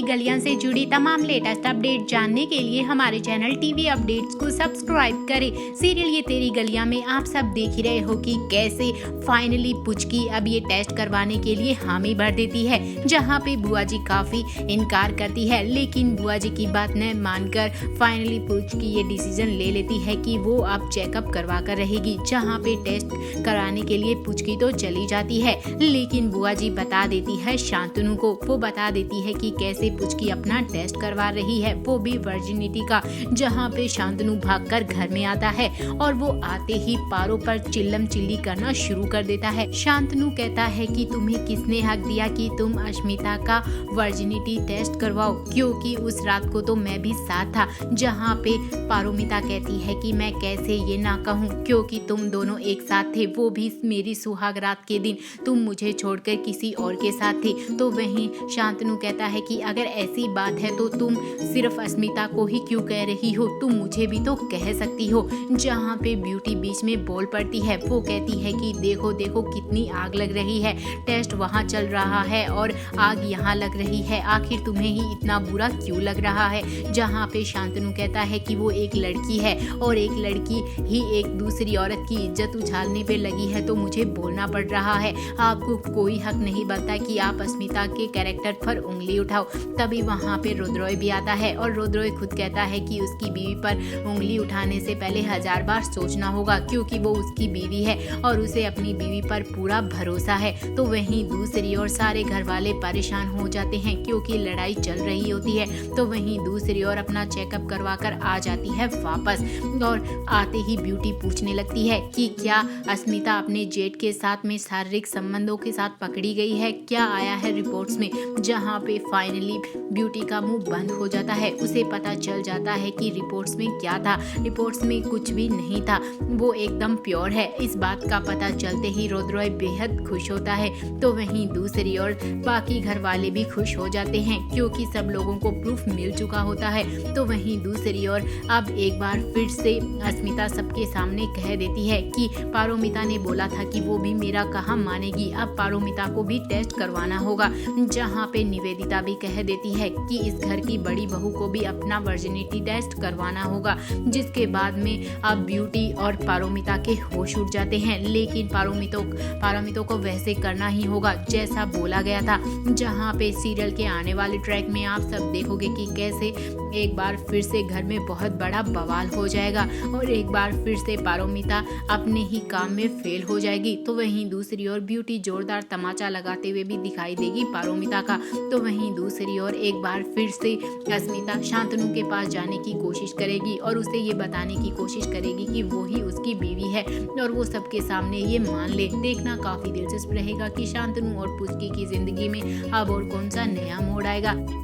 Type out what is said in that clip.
गलियां से जुड़ी तमाम लेटेस्ट अपडेट जानने के लिए हमारे चैनल टीवी अपडेट्स को सब्सक्राइब करें। सीरियल ये तेरी गलियां में आप सब देख ही रहे हो कि कैसे फाइनली पुचकी अब ये टेस्ट करवाने के लिए हामी भर देती है, जहां पे बुआ जी काफी इनकार करती है, लेकिन बुआ जी की बात न मानकर फाइनली पुचकी ये डिसीजन ले लेती है कि वो अब चेकअप करवा कर रहेगी। जहां पे टेस्ट कराने के लिए पुचकी तो चली जाती है, लेकिन बुआ जी बता देती है शांतनु को, वो बता देती है कि कैसे पुचकी अपना टेस्ट करवा रही है, वो भी वर्जिनिटी का। जहां पे शांतनु भागकर घर में आता है और वो आते ही पारो पर चिल्लम चिल्ली करना शुरू कर देता है। शांतनु कहता है कि तुम्हें किसने हक दिया कि तुम अश्मिता का वर्जिनिटी टेस्ट करवाओ, क्योंकि उस रात को तो मैं भी साथ था। जहां पे पारोमिता कहती है कि मैं कैसे ये ना कहूँ, क्योंकि तुम दोनों एक साथ थे, वो भी मेरी सुहाग रात के दिन तुम मुझे छोड़कर किसी और के साथ थी। तो वहीं शांतनु कहता है कि अगर ऐसी बात है तो तुम सिर्फ अस्मिता को ही क्यों कह रही हो, तुम मुझे भी तो कह सकती हो। जहाँ पे ब्यूटी बीच में बोल पड़ती है, वो कहती है कि देखो देखो कितनी आग लग रही है, टेस्ट वहाँ चल रहा है और आग यहाँ लग रही है, आखिर तुम्हें ही इतना बुरा क्यों लग रहा है। जहाँ पे शांतनु कहता है कि वो एक लड़की है और एक लड़की ही एक दूसरी औरत की इज्जत उछालने पे लगी है, तो मुझे बोलना पड़ रहा है। आपको कोई हक नहीं बनता कि आप अस्मिता के कैरेक्टर पर उंगली उठाओ। तभी वहाँ पे रुद्रॉय भी आता है और रुद्रॉय खुद कहता है कि उसकी बीवी पर उंगली उठाने से पहले 1000 बार सोचना होगा, क्योंकि वो उसकी बीवी है और उसे अपनी बीवी पर पूरा भरोसा है। तो वहीं दूसरी ओर सारे घर वाले परेशान हो जाते हैं, क्योंकि लड़ाई चल रही होती है। तो वहीं दूसरी ओर अपना चेकअप करवा कर आ जाती है वापस, और आते ही ब्यूटी पूछने लगती है कि क्या अस्मिता अपने जेठ के साथ में शारीरिक संबंधों के साथ पकड़ी गई है, क्या आया है रिपोर्ट्स में। जहां पे फाइनली ब्यूटी का मुंह बंद हो जाता है, उसे पता चल जाता है कि रिपोर्ट्स में क्या था। रिपोर्ट्स में कुछ भी नहीं था, वो एकदम प्योर है। इस बात का पता चलते ही रुद्रॉय बेहद खुश होता है। तो वहीं दूसरी ओर बाकी घर वाले भी खुश हो जाते हैं, क्योंकि सब लोगों को प्रूफ मिल चुका होता है। तो वहीं दूसरी ओर अब एक बार फिर से अस्मिता सबके सामने कह देती है कि पारोमिता ने बोला था कि वो भी मेरा कहा मानेगी, अब पारोमिता को भी टेस्ट करवाना होगा। जहाँ पे निवेदिता भी कह देती है कि इस घर की बड़ी बहू को भी अपना वर्जिनिटी टेस्ट करवाना होगा, जिसके बाद में अब ब्यूटी और पारोमिता के होश उड़ जाते हैं। लेकिन पारोमितो को वैसे करना ही होगा जैसा बोला गया था। जहाँ पे सीरियल के आने वाले ट्रैक में आप सब देखोगे कि कैसे एक बार फिर से घर में बहुत बड़ा बवाल हो जाएगा और एक बार फिर से पारोमिता अपने ही काम में फेल हो जाएगी। तो वहीं दूसरी ओर ब्यूटी जोरदार तमाचा लगाते हुए भी दिखाई देगी पारोमिता का। तो वहीं दूसरी ओर एक बार फिर से अस्मिता शांतनु के पास जाने की कोशिश करेगी और उसे ये बताने की कोशिश करेगी कि वो ही उसकी बीवी है और वो सबके सामने ये मान ले। देखना काफी दिलचस्प रहेगा कि शांतनु और पुचकी की जिंदगी में अब और कौन सा नया मोड़ आएगा।